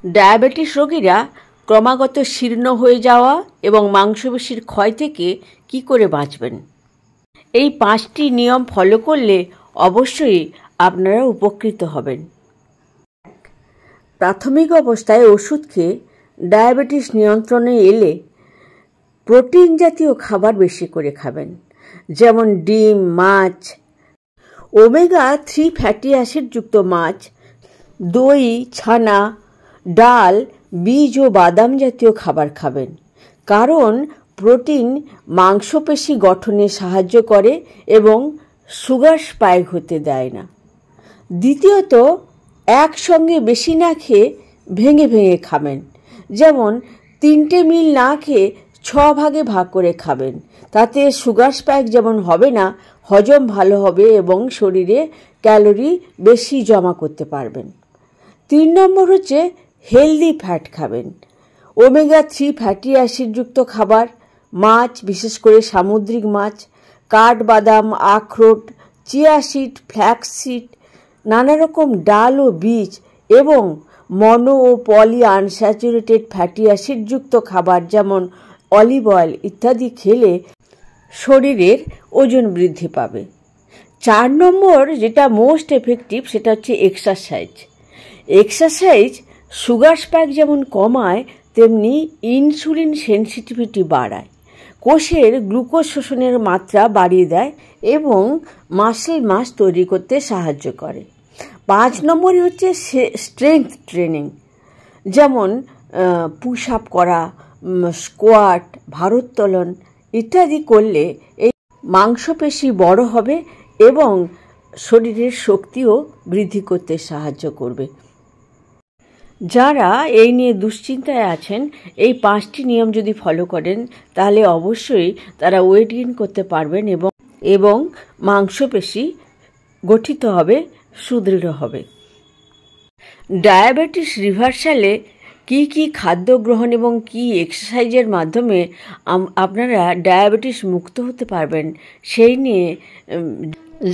Diabetes রোগীরা ক্রমাগত শীর্ণ হয়ে যাওয়া এবং মাংসপেশির ক্ষয় থেকে কি করে বাঁচবেন? এই 5টি নিয়ম ফলো করলে অবশ্যই আপনারা উপকৃত হবেন। প্রাথমিক অবস্থায় ওষুধ খেয়ে ডায়াবেটিস নিয়ন্ত্রণে এলে প্রোটিন জাতীয় খাবার বেশি করে খাবেন, যেমন ডিম, মাছ, ওমেগা 3 ফ্যাটি অ্যাসিডযুক্ত মাছ, দই, ছানা, ডাল, বীজ ও বাদাম জাতীয় খাবার খাবেন, কারণ প্রোটিন মাংসপেশি গঠনে সাহায্য করে এবং সুগার স্পাইক হতে দেয় না। দ্বিতীয়ত, একসঙ্গে বেশি না খেয়ে ভেঙে ভেঙে খাবেন, যেমন 3টে মিল না খেয়ে 6 ভাগে ভাগ করে খাবেন। তাতে সুগার স্পাইক যেমন হবে না, হজম ভালো হবে এবং শরীরে ক্যালোরি বেশি জমা করতে পারবেন। 3 নম্বর হচ্ছে হেলদি ফ্যাট খাবেন। ওমেগা 3 ফ্যাটি অ্যাসিডযুক্ত খাবার, মাছ, বিশেষ করে সামুদ্রিক মাছ, কাঠবাদাম, আখরোট, চিয়া সিড, ফ্ল্যাক্স সিড, নানা রকম ডাল ও বীজ এবং মনো ও পলি আনস্যাচুরেটেড ফ্যাটি অ্যাসিডযুক্ত খাবার যেমন অলিভ অয়েল ইত্যাদি খেলে শরীরের ওজন বৃদ্ধি পাবে। 4 নম্বর যেটা মোস্ট এফেক্টিভ, সেটা হচ্ছে এক্সারসাইজ। এক্সারসাইজ সুগার স্পাইক যেমন কমায়, তেমনি ইনসুলিন সেনসিটিভিটি বাড়ায়, কোষের গ্লুকোজ শোষণের মাত্রা বাড়িয়ে দেয় এবং মাসল মাস তৈরি করতে সাহায্য করে। 5 নম্বরে হচ্ছে স্ট্রেংথ ট্রেনিং, যেমন পুশ আপ করা, স্কোয়াট, ভারোত্তোলন ইত্যাদি করলে এই মাংসপেশি বড় হবে এবং শরীরের শক্তিও বৃদ্ধি করতে সাহায্য করবে। যারা এই নিয়ে দুশ্চিন্তায় আছেন, এই 5টি নিয়ম যদি ফলো করেন তাহলে অবশ্যই তারা ওয়েট গেইন করতে পারবেন এবং মাংসপেশি গঠিত হবে, সুদৃঢ় হবে। ডায়াবেটিস রিভার্সালে কি কি খাদ্য গ্রহণ এবং কি এক্সারসাইজের মাধ্যমে আপনারা ডায়াবেটিস মুক্ত হতে পারবেন, সেই নিয়ে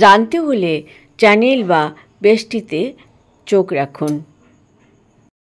জানতে হলে চ্যানেল বা পেজটিতে চোখ রাখুন।